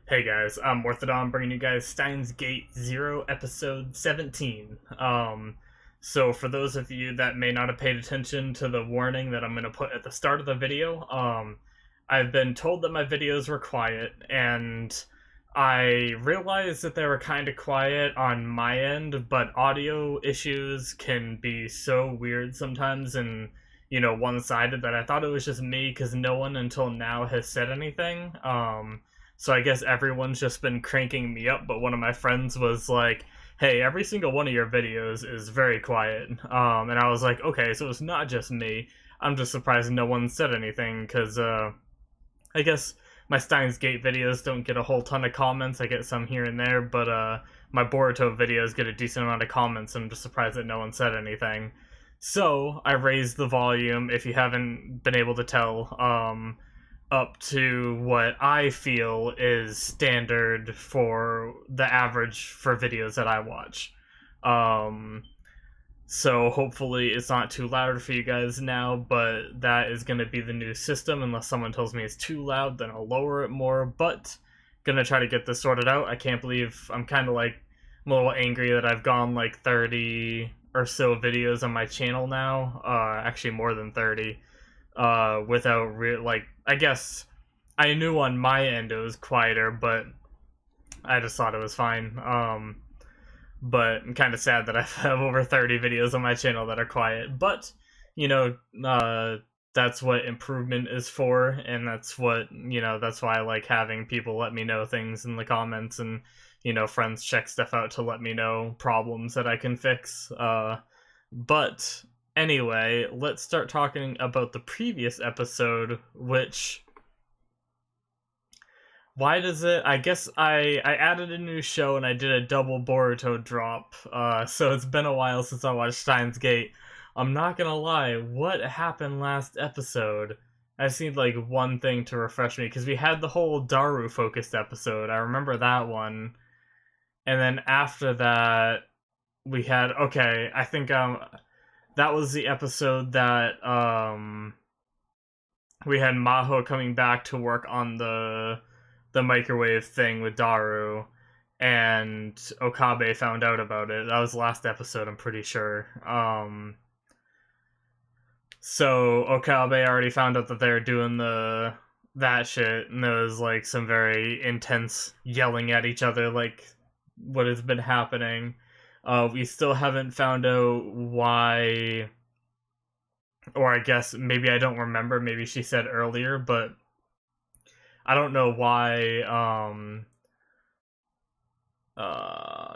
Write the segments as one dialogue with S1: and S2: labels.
S1: Hey guys, I'm Morthadon bringing you guys Steins Gate 0 episode 17. So for those of you that may not have paid attention to the warning that I'm going to put at the start of the video, I've been told that my videos were quiet, and I realized that they were kind of quiet on my end, but audio issues can be so weird sometimes and, one-sided that I thought it was just me because no one until now has said anything. So I guess everyone's just been cranking me up, but one of my friends was like, "Hey, every single one of your videos is very quiet." And I was like, "Okay, so it's not just me. I'm just surprised no one said anything because I guess my Steins Gate videos don't get a whole ton of comments. I get some here and there, but my Boruto videos get a decent amount of comments, and I'm just surprised that no one said anything." So I raised the volume. If you haven't been able to tell, up to what I feel is standard for the average for videos that I watch. Um, so hopefully it's not too loud for you guys now, but that is going to be the new system. Unless someone tells me it's too loud, then I'll lower it more. But gonna try to get this sorted out. I can't believe I'm kind of like I'm a little angry that I've gone like 30 or so videos on my channel now. Actually more than 30 without I guess I knew on my end it was quieter, but I just thought it was fine. But I'm kind of sad that I have over 30 videos on my channel that are quiet. But you know, that's what improvement is for, and that's what that's why I like having people let me know things in the comments, and friends check stuff out to let me know problems that I can fix. But anyway, let's start talking about the previous episode, which why does it I guess I added a new show and I did a double Boruto drop. So it's been a while since I watched Steins Gate. I'm not gonna lie, what happened last episode? I just need like one thing to refresh me, because we had the whole Daru focused episode. I remember that one. And then after that we had I think that was the episode that we had Maho coming back to work on the microwave thing with Daru, and Okabe found out about it. That was the last episode, I'm pretty sure. So Okabe already found out that they were doing that shit, and there was like some very intense yelling at each other, like what has been happening. We still haven't found out why, or I guess maybe I don't remember. Maybe she said earlier, but I don't know why.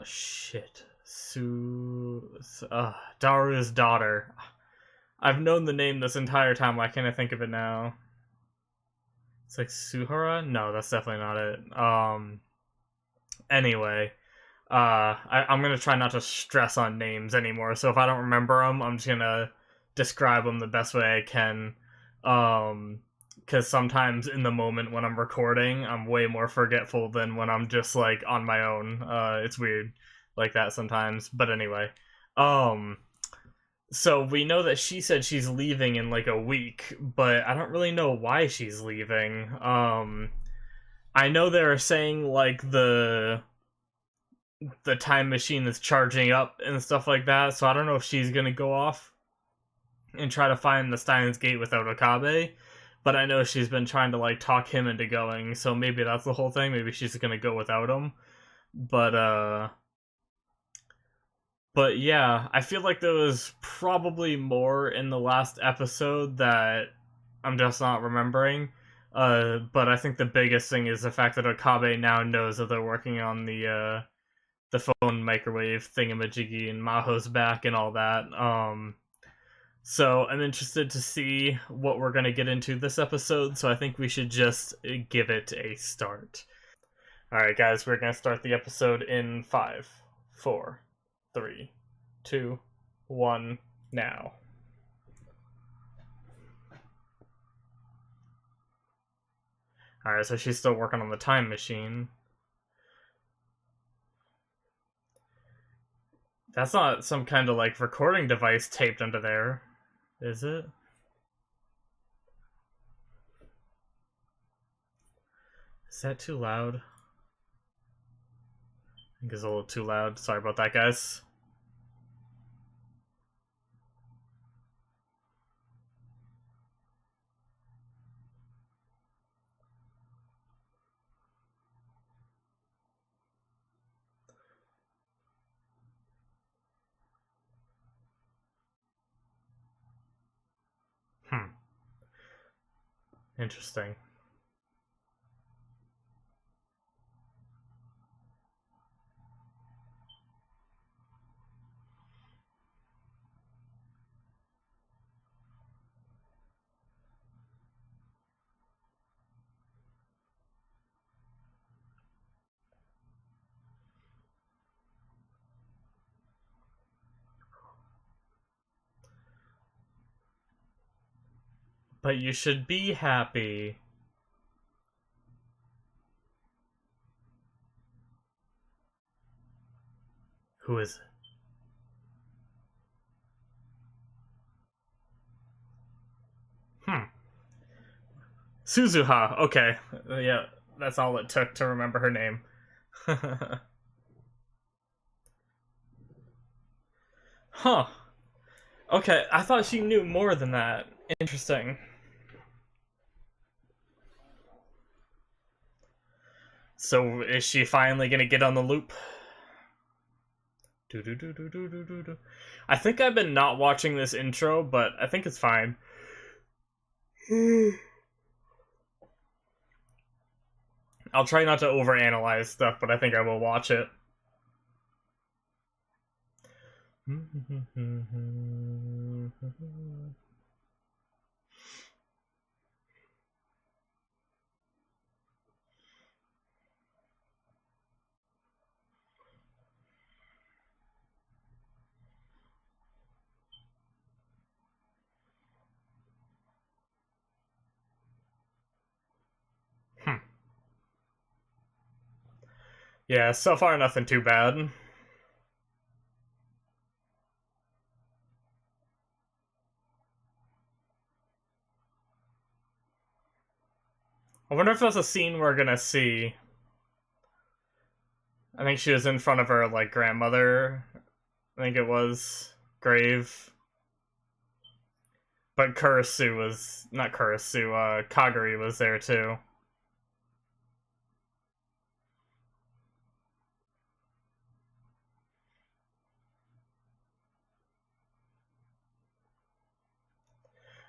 S1: Shit. Daru's daughter. I've known the name this entire time. Why can't I think of it now? It's like Suhara? No, that's definitely not it. Anyway, I'm gonna try not to stress on names anymore. So if I don't remember them, I'm just gonna describe them the best way I can. Because sometimes in the moment when I'm recording, I'm way more forgetful than when I'm just like on my own. It's weird like that sometimes. But anyway, so we know that she said she's leaving in like a week, but I don't really know why she's leaving. I know they're saying like the time machine is charging up and stuff like that, so I don't know if she's gonna go off and try to find the Steins Gate without Okabe, but I know she's been trying to like talk him into going, so maybe that's the whole thing. Maybe she's gonna go without him. But yeah, I feel like there was probably more in the last episode that I'm just not remembering. But I think the biggest thing is the fact that Okabe now knows that they're working on the phone microwave thingamajiggy, and Maho's back and all that. So I'm interested to see what we're gonna get into this episode. So I think we should just give it a start. All right, guys, we're gonna start the episode in 5, 4, 3, 2, 1, now. Alright, so she's still working on the time machine. That's not some kind of like recording device taped under there, is it? Is that too loud? think it's a little too loud. Sorry about that, guys. Interesting. But you should be happy. Who is it? Suzuha. Okay. Yeah, that's all it took to remember her name. Huh. Okay, I thought she knew more than that. Interesting. So is she finally gonna get on the loop? I think I've been not watching this intro, but I think it's fine. I'll try not to overanalyze stuff, but I think I will watch it. Yeah, so far nothing too bad. I wonder if that's a scene we're gonna see. I think she was in front of her, like, grandmother. I think it was grave. But Kurisu was... not Kurisu, Kagari was there too.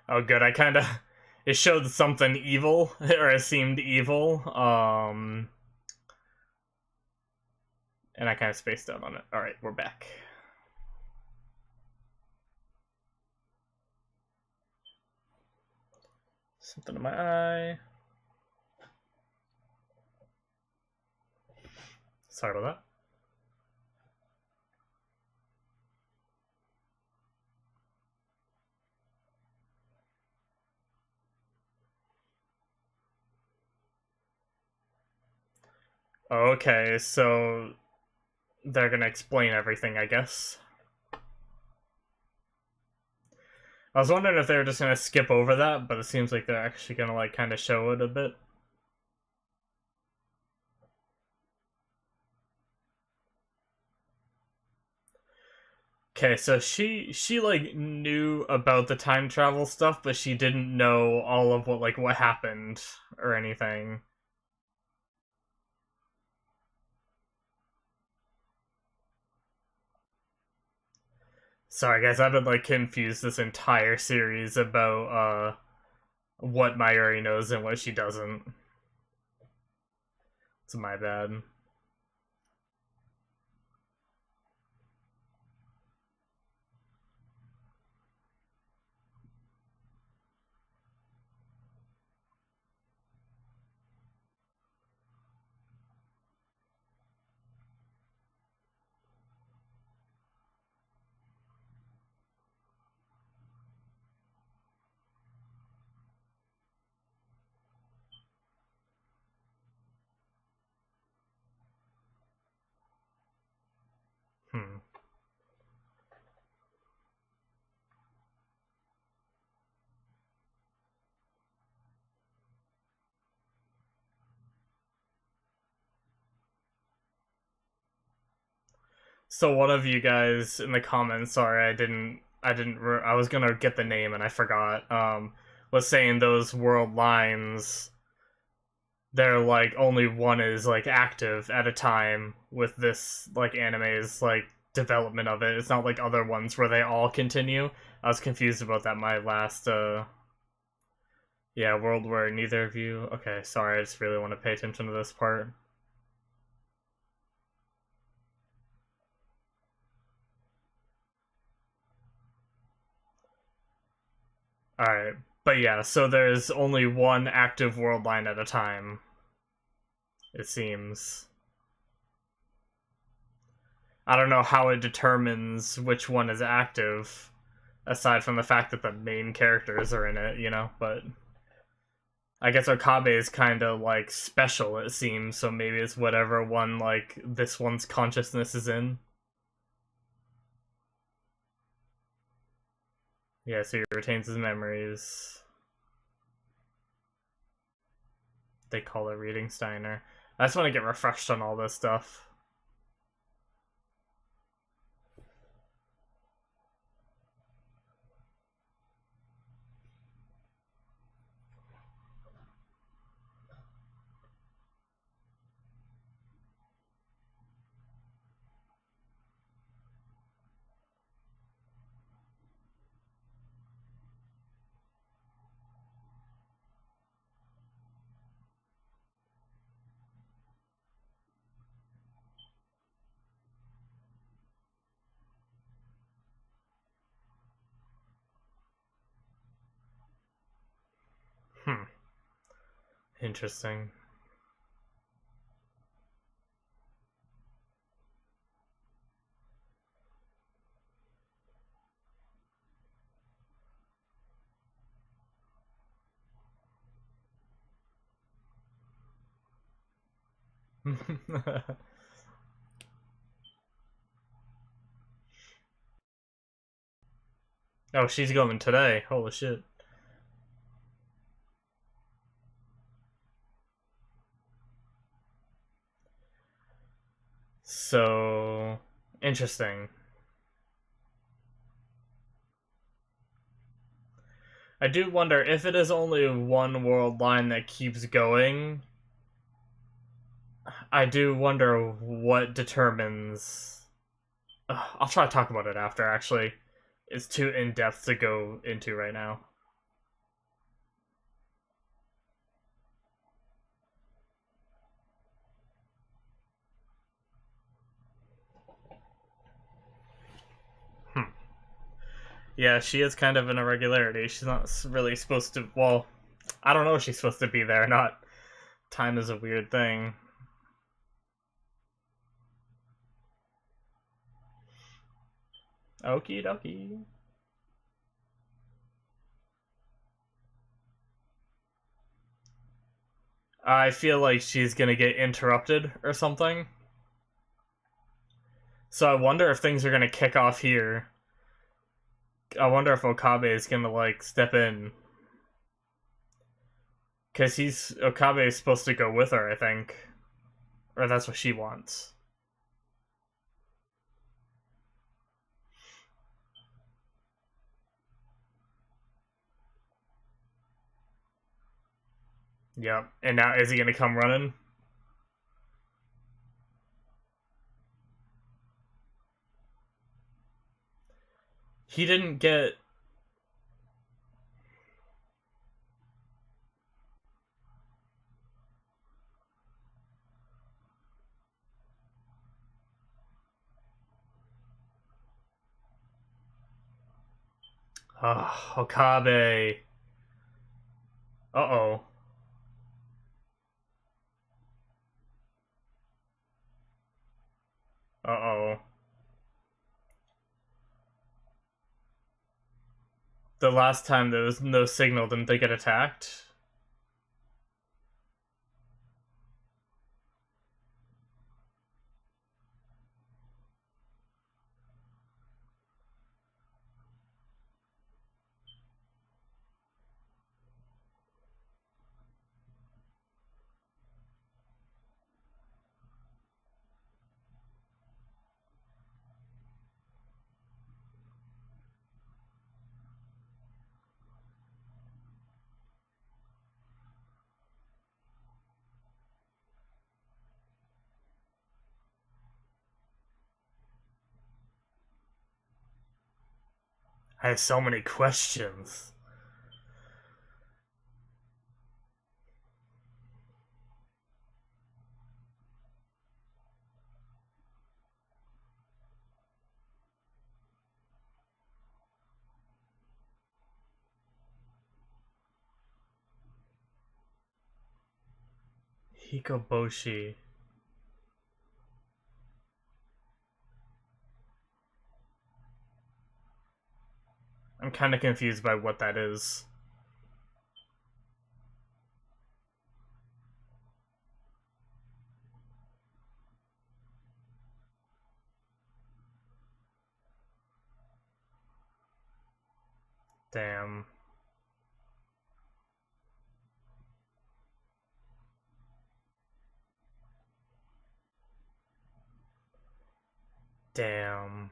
S1: Oh good, I kinda... it showed something evil, or it seemed evil, and I kinda spaced out on it. Alright, we're back. Something in my eye. Sorry about that. Okay, so they're gonna explain everything, I guess. I was wondering if they were just gonna skip over that, but it seems like they're actually gonna, like, kind of show it a bit. Okay, so she like knew about the time travel stuff, but she didn't know all of what happened or anything. Sorry guys, I've been like confused this entire series about what Mayuri knows and what she doesn't. It's my bad. So one of you guys in the comments, sorry, I was gonna get the name and I forgot. Was saying those world lines, they're like only one is like active at a time with this like anime's like development of it. It's not like other ones where they all continue. I was confused about that my last yeah, world where neither of you. Okay, sorry, I just really want to pay attention to this part. Alright. But yeah, so there's only one active world line at a time, it seems. I don't know how it determines which one is active, aside from the fact that the main characters are in it, you know, but I guess Okabe is kind of like special, it seems, so maybe it's whatever one like this one's consciousness is in. Yeah, so he retains his memories. They call it reading Steiner. I just want to get refreshed on all this stuff. Hmm. Interesting. Oh, she's going today. Holy shit. So interesting. I do wonder if it is only one world line that keeps going. I do wonder what determines. I'll try to talk about it after, actually. It's too in depth to go into right now. Hmm. Yeah, she is kind of an irregularity. She's not really supposed to. Well, I don't know if she's supposed to be there or not. Time is a weird thing. Okie dokie. I feel like she's gonna get interrupted or something. So I wonder if things are gonna kick off here. I wonder if Okabe is gonna like step in, because he's Okabe is supposed to go with her, I think, or that's what she wants. Yep. And now is he gonna come running? He didn't get. Okabe. Uh oh. Uh oh. The last time there was no signal, didn't they get attacked? I have so many questions. Hikoboshi. I'm kind of confused by what that is. Damn. Damn.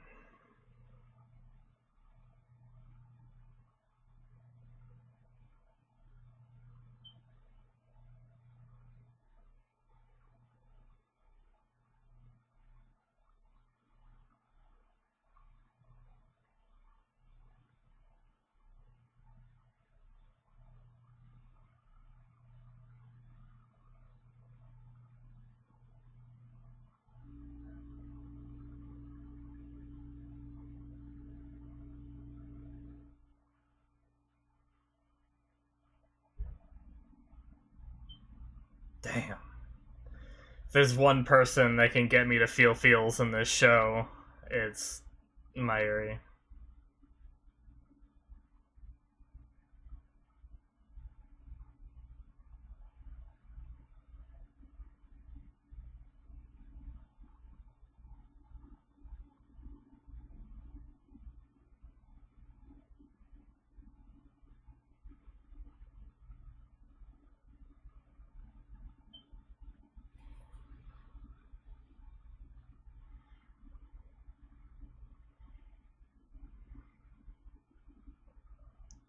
S1: Damn. If there's one person that can get me to feel feels in this show, it's Mayuri.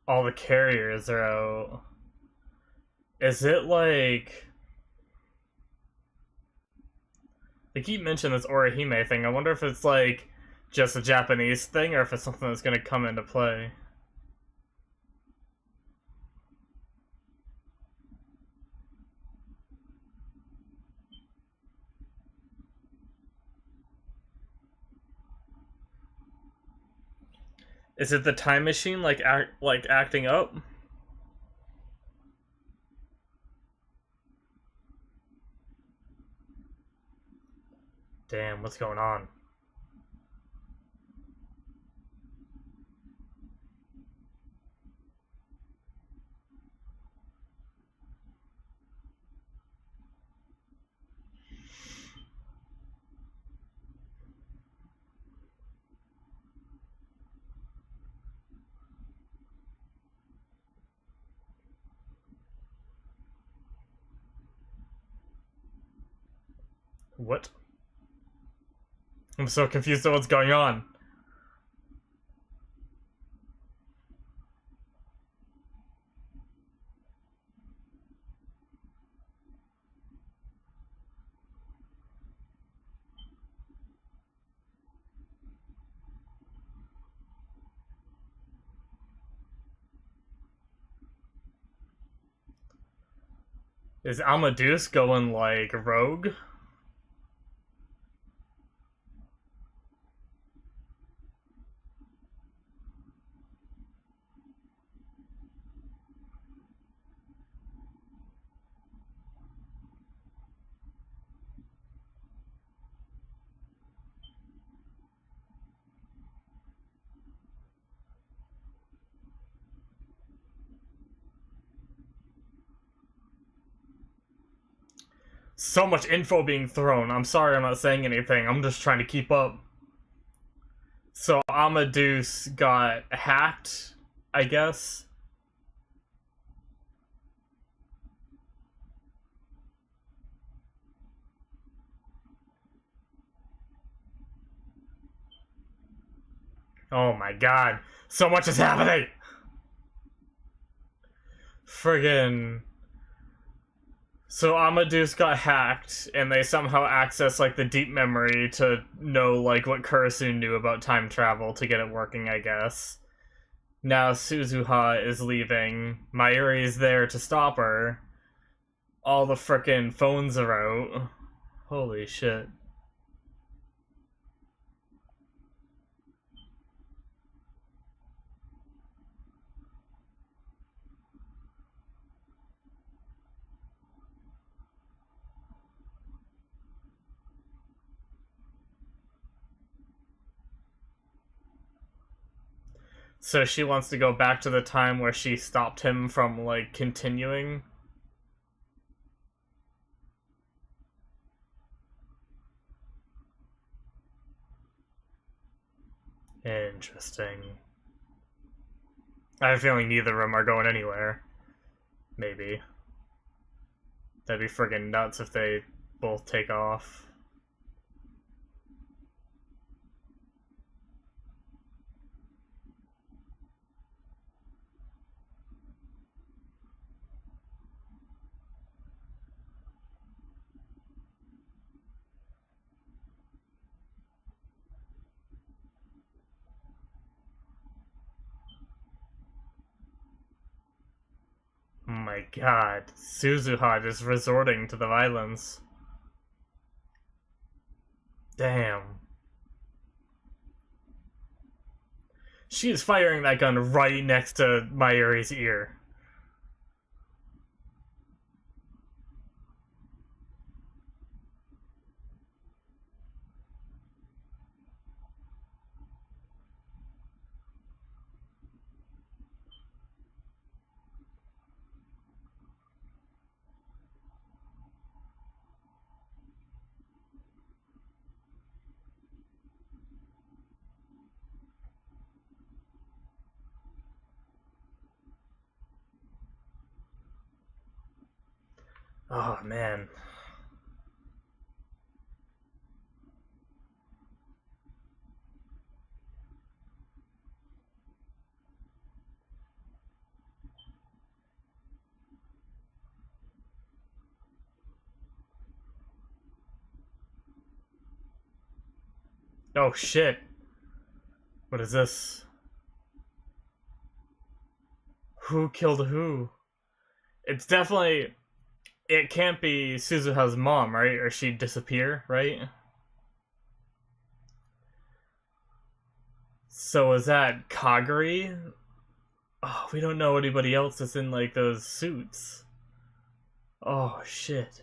S1: All the carriers are out. Is it like... They keep mentioning this Orihime thing. I wonder if it's like just a Japanese thing or if it's something that's going to come into play. Is it the time machine like acting up? Damn, what's going on? What? I'm so confused at what's going on. Is Amadeus going like rogue? So much info being thrown. I'm sorry I'm not saying anything. I'm just trying to keep up. So Amadeus got hacked, I guess. Oh my god. So much is happening! Friggin'... So Amadeus got hacked, and they somehow accessed, like, the deep memory to know, like, what Kurisu knew about time travel to get it working, I guess. Now Suzuha is leaving. Mayuri is there to stop her. All the frickin' phones are out. Holy shit. So she wants to go back to the time where she stopped him from, like, continuing. Interesting. I have a feeling neither of them are going anywhere. Maybe. That'd be friggin' nuts if they both take off. Oh my god. Suzuha just resorting to the violence. Damn. She is firing that gun right next to Mayuri's ear. Oh man. Oh shit. What is this? Who killed who? It's definitely... It can't be Suzuha's mom, right? Or she'd disappear, right? So is that Kaguri? Oh, we don't know anybody else that's in, like, those suits. Oh, shit.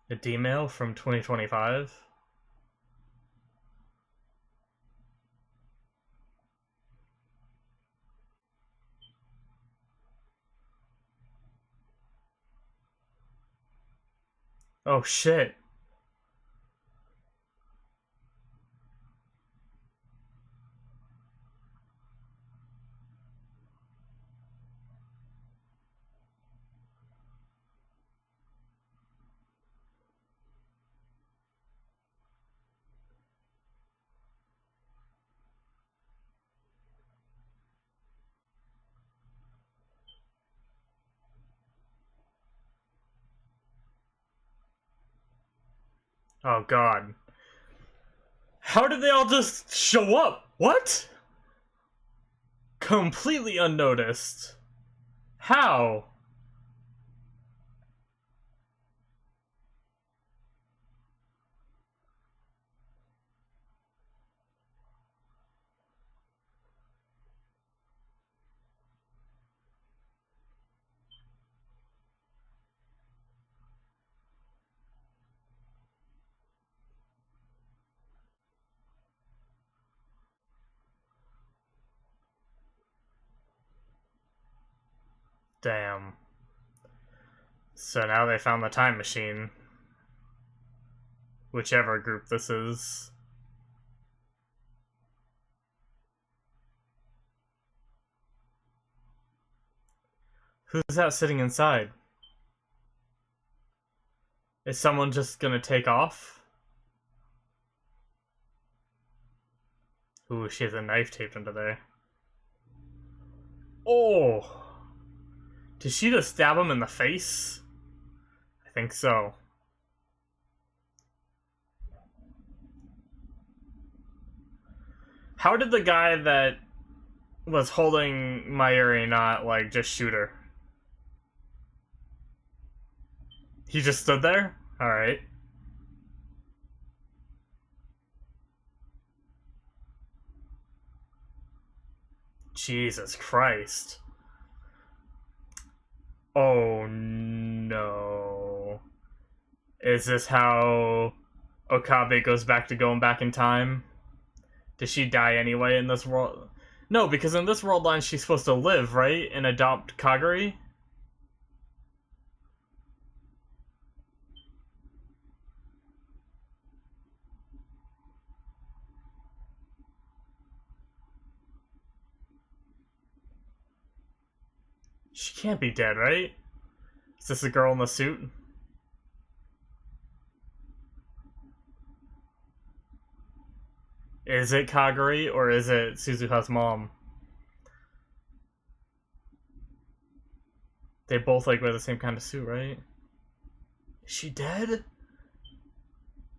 S1: A D-mail from 2025? Oh, shit. Oh, God. How did they all just show up? What? Completely unnoticed. How? Damn. So now they found the time machine. Whichever group this is. Who's that sitting inside? Is someone just gonna take off? Ooh, she has a knife taped under there. Oh! Did she just stab him in the face? I think so. How did the guy that was holding Mayuri not, like, just shoot her? He just stood there? Alright. Jesus Christ. Oh no. Is this how Okabe goes back to going back in time? Does she die anyway in this world? No, because in this world line she's supposed to live, right? And adopt Kaguri? She can't be dead, right? Is this the girl in the suit? Is it Kaguri or is it Suzuha's mom? They both like wear the same kind of suit, right? Is she dead?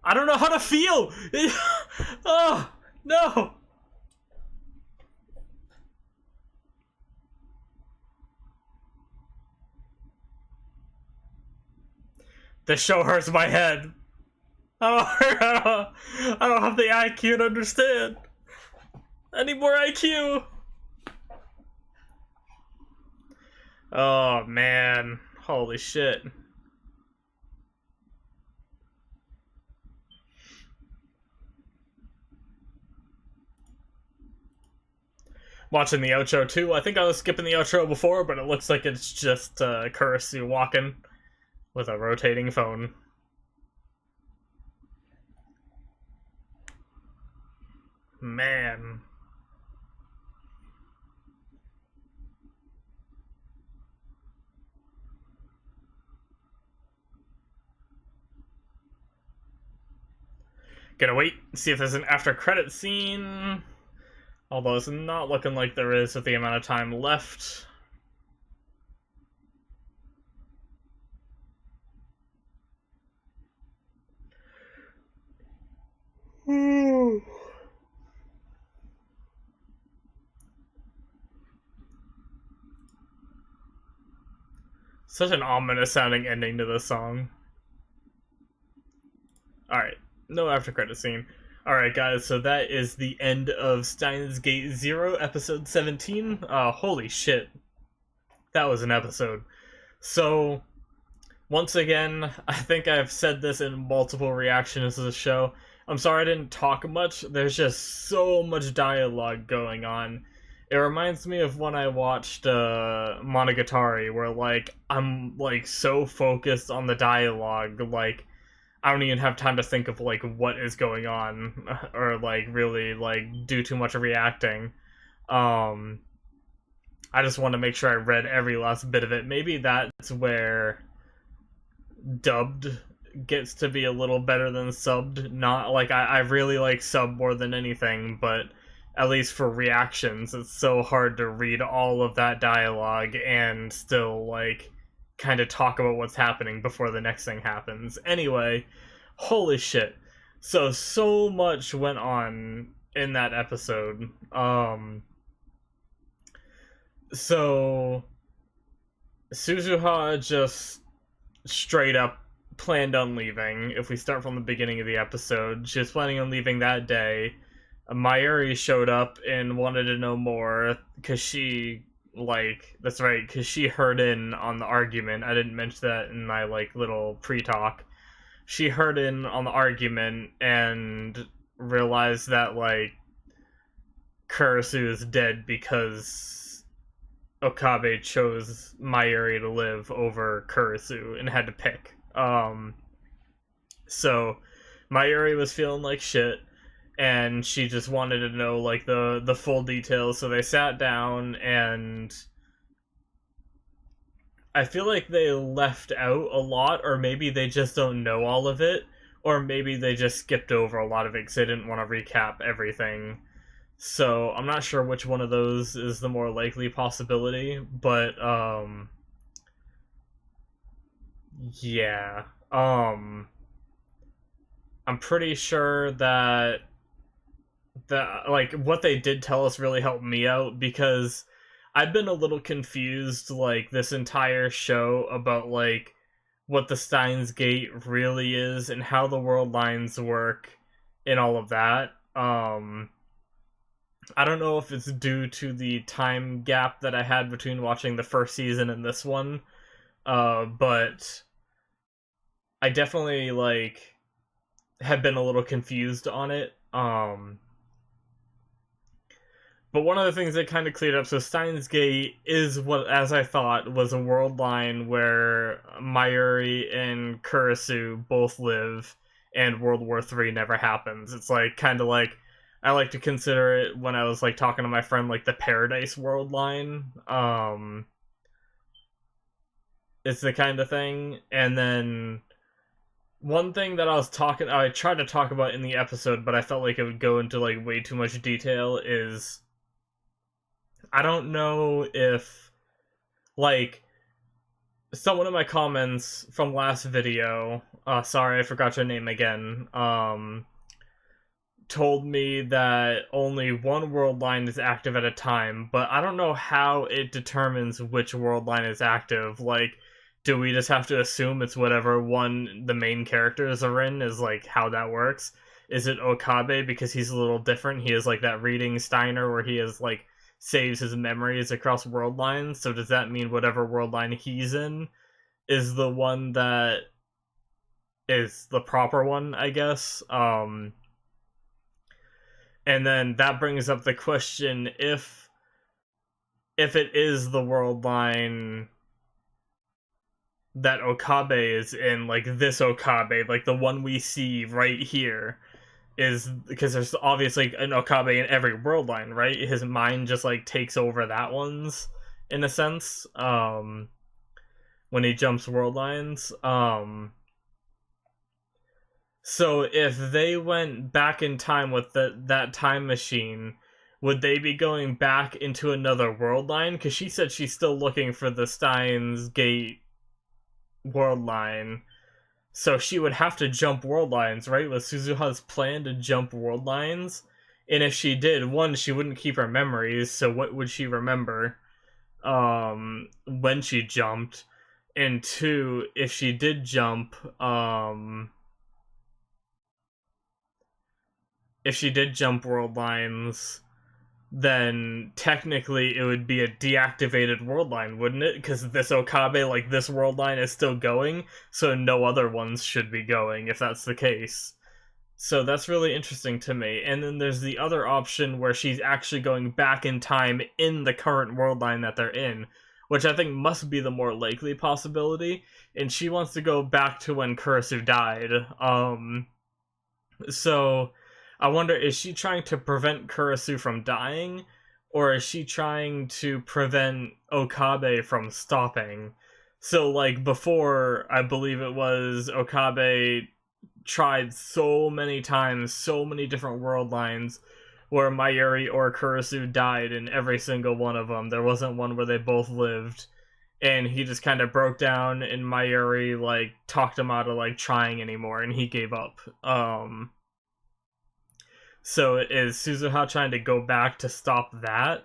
S1: I don't know how to feel! Oh, no! This show hurts my head. I don't have the IQ to understand. I need more IQ. Oh man, holy shit. Watching the outro too. I think I was skipping the outro before, but it looks like it's just Kurisu walking with a rotating phone. Man. Gonna wait, see if there's an after credit scene. Although it's not looking like there is with the amount of time left. Such an ominous sounding ending to this song. Alright, no after credit scene. Alright guys, so that is the end of Steins Gate 0, episode 17. Holy shit. That was an episode. So, once again, I think I've said this in multiple reactions to the show. I'm sorry I didn't talk much. There's just so much dialogue going on. It reminds me of when I watched Monogatari, where, like, I'm, like, so focused on the dialogue, like, I don't even have time to think of, like, what is going on, or, like, really, like, do too much reacting. I just want to make sure I read every last bit of it. Maybe that's where dubbed gets to be a little better than subbed. Not, like, I really like sub more than anything, but at least for reactions, it's so hard to read all of that dialogue and still, like, kind of talk about what's happening before the next thing happens. Anyway, holy shit. So much went on in that episode. So Suzuha just straight up planned on leaving. If we start from the beginning of the episode, she was planning on leaving that day. Mayuri showed up and wanted to know more, because she, like, that's right, because she heard in on the argument. I didn't mention that in my, like, little pre-talk. She heard in on the argument and realized that, like, Kurisu is dead because Okabe chose Mayuri to live over Kurisu and had to pick. So Mayuri was feeling like shit, and she just wanted to know, like, the full details, so they sat down, and I feel like they left out a lot, or maybe they just don't know all of it, or maybe they just skipped over a lot of it because they didn't want to recap everything. So I'm not sure which one of those is the more likely possibility, but yeah. I'm pretty sure that like what they did tell us really helped me out, because I've been a little confused like this entire show about like what the Steins Gate really is and how the world lines work and all of that. I don't know if it's due to the time gap that I had between watching the first season and this one, but I definitely like have been a little confused on it. But one of the things that kind of cleared up, so Steins Gate is what, as I thought, was a world line where Mayuri and Kurisu both live, and World War III never happens. It's like kind of like I like to consider it when I was like talking to my friend like the Paradise World line. It's the kind of thing, and then one thing that I tried to talk about in the episode, but I felt like it would go into like way too much detail is I don't know if, like, someone in my comments from last video, sorry, I forgot your name again, told me that only one world line is active at a time, but I don't know how it determines which world line is active. Like, do we just have to assume it's whatever one the main characters are in, is like how that works? Is it Okabe because he's a little different? He has like that reading Steiner where he has like saves his memories across world lines. So does that mean whatever world line he's in is the one that is the proper one, I guess? And then that brings up the question, if it is the world line that Okabe is in, like this Okabe, like the one we see right here, is because there's obviously an Okabe in every world line, right? His mind just like takes over that one's in a sense, when he jumps world lines. So if they went back in time with that time machine, would they be going back into another world line? Because she said she's still looking for the Steins Gate world line. So she would have to jump world lines, right? Was Suzuha's plan to jump world lines? And if she did, one, she wouldn't keep her memories, so what would she remember when she jumped? And two, if she did jump, world lines, then technically it would be a deactivated world line, wouldn't it? Because this Okabe, like this world line, is still going, so no other ones should be going if that's the case. So that's really interesting to me. And then there's the other option where she's actually going back in time in the current world line that they're in, which I think must be the more likely possibility. And she wants to go back to when Kurisu died. So I wonder, is she trying to prevent Kurisu from dying, or is she trying to prevent Okabe from stopping? So, like, before, I believe it was Okabe tried so many times, so many different world lines, where Mayuri or Kurisu died in every single one of them. There wasn't one where they both lived. And he just kind of broke down, and Mayuri, like, talked him out of, like, trying anymore, and he gave up. So is Suzuha trying to go back to stop that?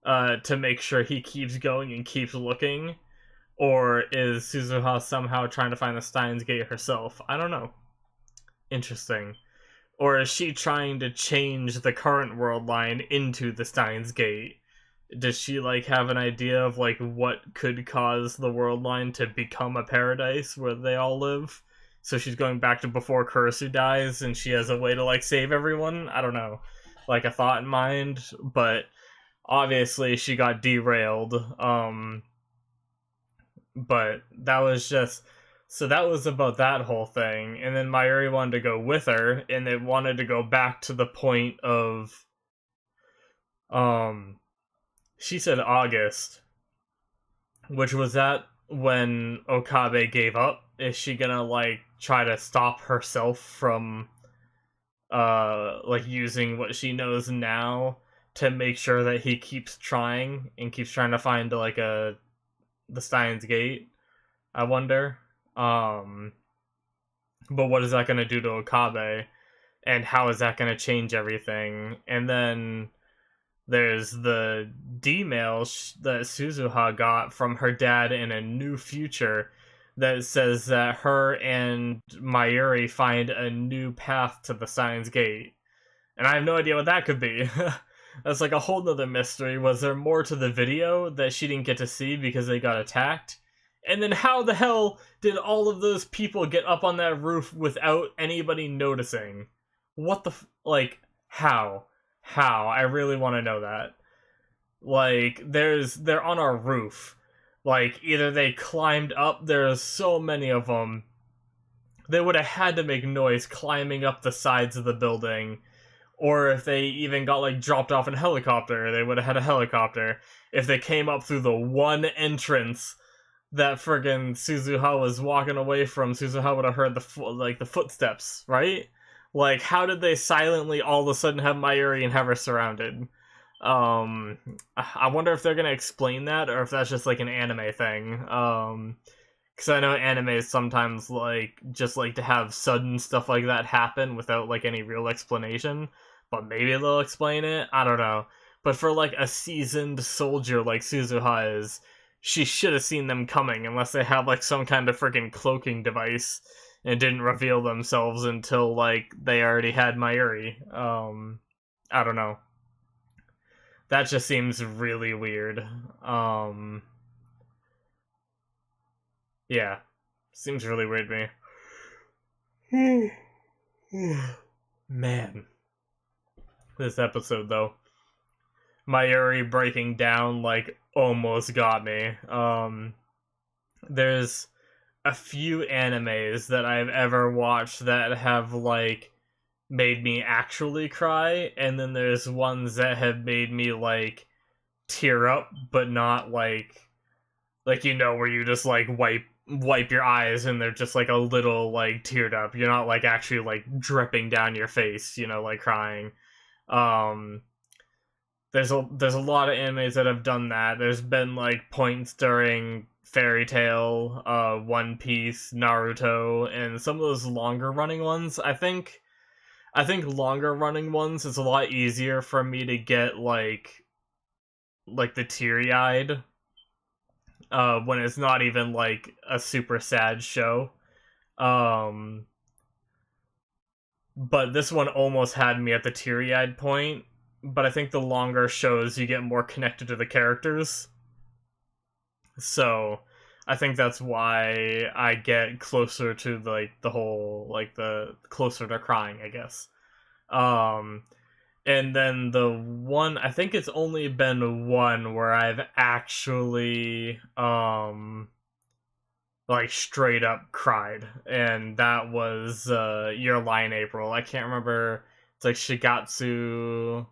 S1: To make sure he keeps going and keeps looking? Or is Suzuha somehow trying to find the Steins Gate herself? I don't know. Interesting. Or is she trying to change the current world line into the Steins Gate? Does she, like, have an idea of, like, what could cause the world line to become a paradise where they all live? So she's going back to before Kurisu dies, and she has a way to, like, save everyone? I don't know. Like, a thought in mind, but obviously she got derailed. But that was just... So that was about that whole thing, and then Mayuri wanted to go with her, and they wanted to go back to the point of... She said August, which was that when Okabe gave up? Is she gonna, like, try to stop herself from like using what she knows now to make sure that he keeps trying and keeps trying to find like the Steins Gate. I wonder. But what is that going to do to Okabe? And how is that going to change everything? And then there's the D-mail that Suzuha got from her dad in a new future that says that her and Mayuri find a new path to the Steins Gate. And I have no idea what that could be. That's like a whole nother mystery. Was there more to the video that she didn't get to see because they got attacked? And then how the hell did all of those people get up on that roof without anybody noticing? What the like, how? How? I really want to know that. Like, they're on our roof. Like, either they climbed up, there's so many of them. They would have had to make noise climbing up the sides of the building. Or if they even got, like, dropped off in a helicopter, they would have had a helicopter. If they came up through the one entrance that friggin' Suzuha was walking away from, Suzuha would have heard the footsteps, right? Like, how did they silently all of a sudden have Mayuri and have her surrounded? I wonder if they're gonna explain that, or if that's just like an anime thing. Because I know animes sometimes just like to have sudden stuff like that happen without like any real explanation. But maybe they'll explain it. I don't know. But for like a seasoned soldier like Suzuha is, she should have seen them coming, unless they have like some kind of freaking cloaking device and didn't reveal themselves until like they already had Mayuri. I don't know. That just seems really weird. Yeah. Seems really weird to me. Man. This episode, though. Mayuri breaking down, like, almost got me. There's a few animes that I've ever watched that have, like, made me actually cry, and then there's ones that have made me, like, tear up, but not, like, you know, where you just, like, wipe your eyes and they're just, like, a little, like, teared up. You're not, like, actually, like, dripping down your face, you know, like, crying. There's a lot of animes that have done that. There's been, like, points during Fairy Tail, One Piece, Naruto, and some of those longer running ones. I think longer running ones, it's a lot easier for me to get like the teary-eyed when it's not even like a super sad show. But this one almost had me at the teary-eyed point. But I think the longer shows, you get more connected to the characters. So I think that's why I get closer to like the whole, like the closer to crying, I guess. And then the one, I think it's only been one where I've actually like straight up cried, and that was Your Lie in April. I can't remember. It's like Shigatsu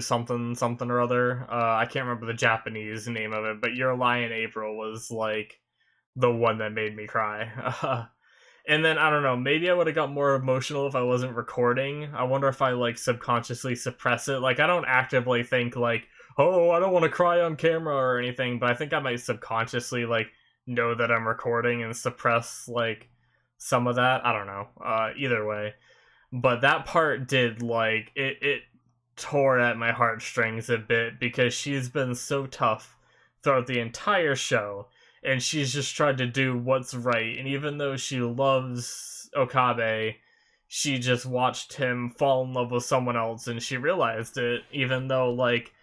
S1: something or other. I can't remember the Japanese name of it, but Your Lie in April was like the one that made me cry. And then I don't know, maybe I would have got more emotional if I wasn't recording. I wonder if I like subconsciously suppress it. Like, I don't actively think like, oh, I don't want to cry on camera or anything, but I think I might subconsciously like know that I'm recording and suppress like some of that. I don't know. Either way. But that part did like it tore at my heartstrings a bit, because she's been so tough throughout the entire show, and she's just tried to do what's right. And even though she loves Okabe, she just watched him fall in love with someone else, and she realized it, even though like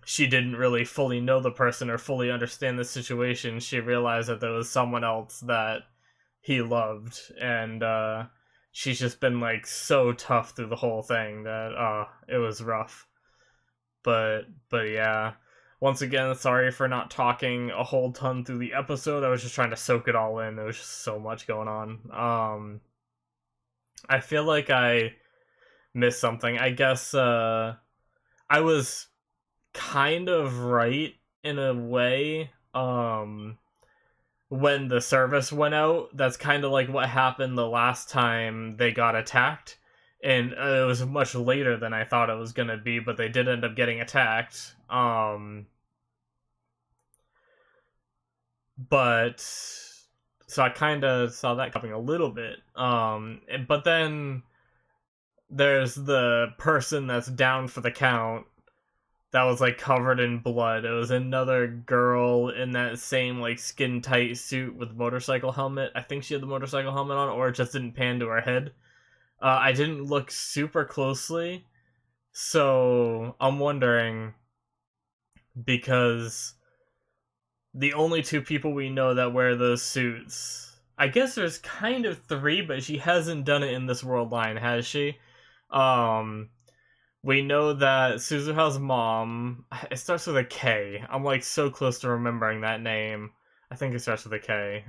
S1: she didn't really fully know the person or fully understand the situation. She realized that there was someone else that he loved, and she's just been like so tough through the whole thing that it was rough. But yeah. Once again, sorry for not talking a whole ton through the episode. I was just trying to soak it all in. There was just so much going on. I feel like I missed something. I guess I was kind of right in a way. when the service went out. That's kind of like what happened the last time they got attacked. And it was much later than I thought it was going to be, but they did end up getting attacked. But so I kind of saw that coming a little bit. But then there's the person that's down for the count that was like covered in blood. It was another girl in that same like skin tight suit with motorcycle helmet. I think she had the motorcycle helmet on, or it just didn't pan to her head. I didn't look super closely, so I'm wondering, because the only two people we know that wear those suits, I guess there's kind of three, but she hasn't done it in this world line, has she? We know that Suzuha's mom, it starts with a K. I'm like so close to remembering that name. I think it starts with a K.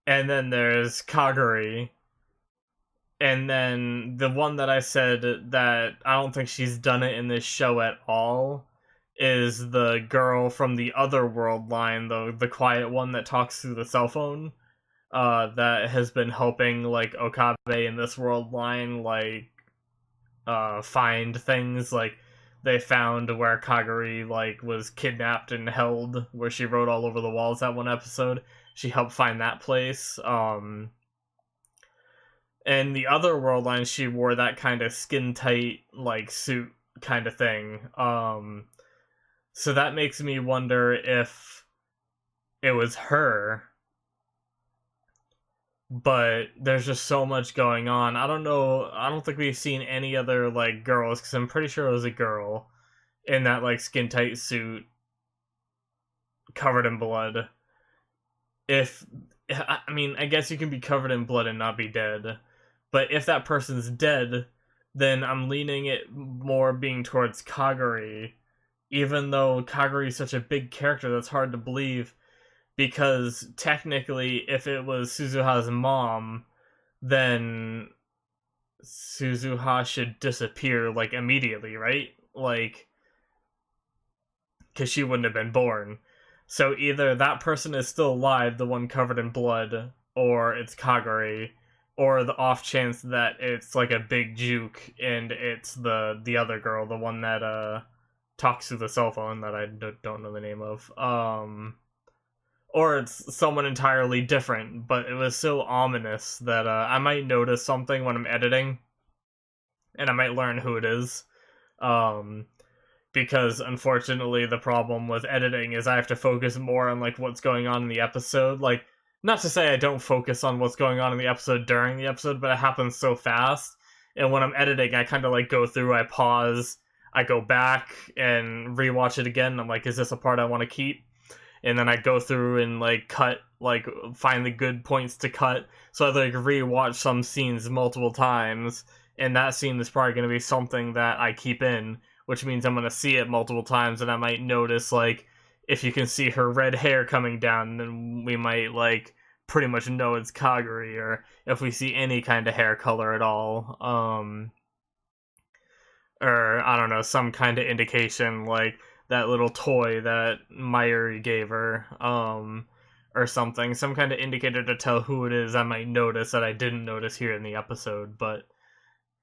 S1: And then there's Kaguri. And then the one that I said that I don't think she's done it in this show at all is the girl from the other world line, the quiet one that talks through the cell phone. That has been helping like Okabe in this world line, like find things. Like they found where Kaguri like was kidnapped and held, where she wrote all over the walls that one episode. She helped find that place. And the other world line, she wore that kind of skin tight like suit kind of thing. So that makes me wonder if it was her. But there's just so much going on. I don't know. I don't think we've seen any other like girls, because I'm pretty sure it was a girl in that like skin tight suit covered in blood. I guess you can be covered in blood and not be dead. But if that person's dead, then I'm leaning it more being towards Kaguri. Even though Kaguri is such a big character, that's hard to believe. Because technically, if it was Suzuha's mom, then Suzuha should disappear, like, immediately, right? Like, because she wouldn't have been born. So either that person is still alive, the one covered in blood, or it's Kaguri, or the off chance that it's, like, a big juke, and it's the other girl, the one that, talks through the cell phone that I don't know the name of. Or it's someone entirely different, but it was so ominous that I might notice something when I'm editing, and I might learn who it is. Because unfortunately the problem with editing is I have to focus more on like what's going on in the episode. Like, not to say I don't focus on what's going on in the episode during the episode, but it happens so fast. And when I'm editing, I kind of like go through, I pause, I go back and rewatch it again. I'm like, is this a part I want to keep? And then I go through and like cut, like find the good points to cut. So I like rewatch some scenes multiple times, and that scene is probably going to be something that I keep in, which means I'm going to see it multiple times, and I might notice like if you can see her red hair coming down, then we might like pretty much know it's Kaguri, or if we see any kind of hair color at all, or I don't know, some kind of indication like that little toy that Mayuri gave her, or something. Some kind of indicator to tell who it is I might notice that I didn't notice here in the episode. But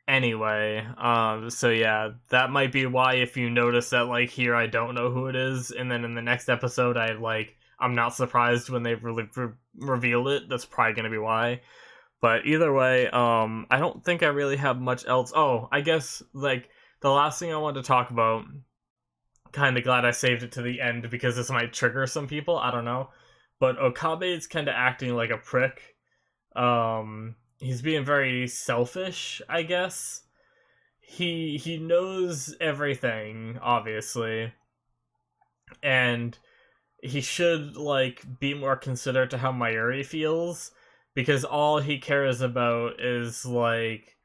S1: anyway, so yeah, that might be why if you notice that, like, here I don't know who it is, and then in the next episode I'm not surprised when they really reveal it. That's probably going to be why. But either way, I don't think I really have much else. Oh, I guess, like, the last thing I wanted to talk about, kind of glad I saved it to the end because this might trigger some people, I don't know. But Okabe is kind of acting like a prick. He's being very selfish, I guess. He knows everything, obviously. And he should, like, be more considerate to how Mayuri feels, because all he cares about is, like,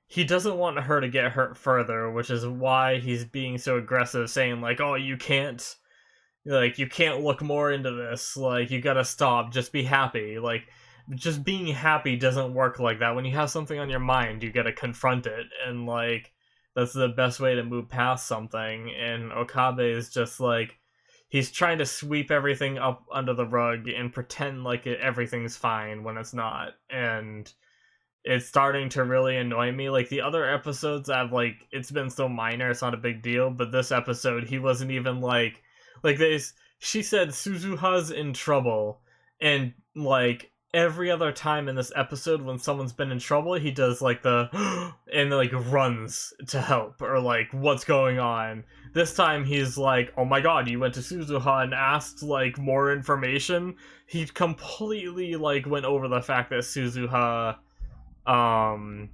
S1: he doesn't want her to get hurt further, which is why he's being so aggressive, saying, like, oh, you can't look more into this, like, you gotta stop, just be happy. Like, just being happy doesn't work like that. When you have something on your mind, you gotta confront it, and, like, that's the best way to move past something. And Okabe is just, like, he's trying to sweep everything up under the rug and pretend like everything's fine when it's not. And it's starting to really annoy me. Like the other episodes, I've like it's been so minor, it's not a big deal. But this episode, he wasn't even like this. She said Suzuha's in trouble, and like every other time in this episode, when someone's been in trouble, he does like the and like runs to help or like what's going on. This time he's like, oh my god, you went to Suzuha and asked like more information. He completely like went over the fact that Suzuha that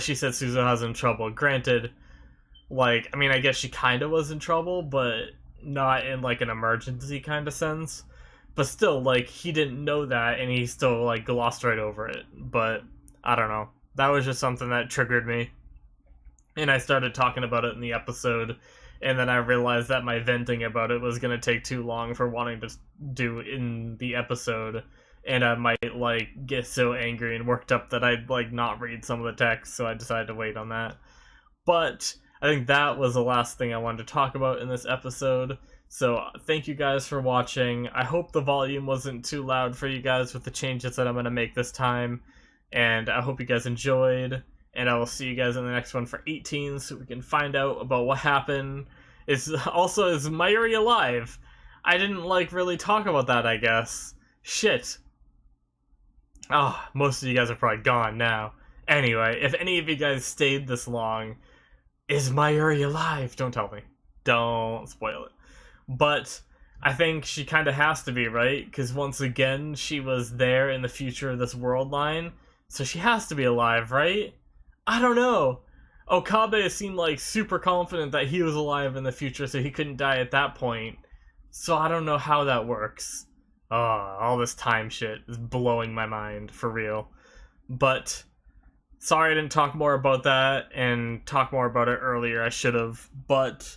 S1: she said Suzuha's in trouble. Granted, like, I mean, I guess she kind of was in trouble, but not in like an emergency kind of sense. But still, like, he didn't know that, and he still like glossed right over it. But I don't know. That was just something that triggered me, and I started talking about it in the episode. And then I realized that my venting about it was gonna take too long for wanting to do in the episode, and I might like get so angry and worked up that I'd like not read some of the text, so I decided to wait on that. But I think that was the last thing I wanted to talk about in this episode. So thank you guys for watching. I hope the volume wasn't too loud for you guys with the changes that I'm going to make this time. And I hope you guys enjoyed. And I will see you guys in the next one for 18 so we can find out about what happened. Is Mayuri alive? I didn't like really talk about that, I guess. Shit. Ah, most of you guys are probably gone now. Anyway, if any of you guys stayed this long, is Mayuri alive? Don't tell me. Don't spoil it. But I think she kind of has to be, right? Because once again, she was there in the future of this world line. So she has to be alive, right? I don't know. Okabe seemed like super confident that he was alive in the future, so he couldn't die at that point. So I don't know how that works. All this time shit is blowing my mind, for real. But sorry I didn't talk more about that and talk more about it earlier. I should have. But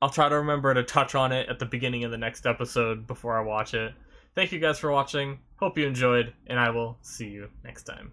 S1: I'll try to remember to touch on it at the beginning of the next episode before I watch it. Thank you guys for watching. Hope you enjoyed, and I will see you next time.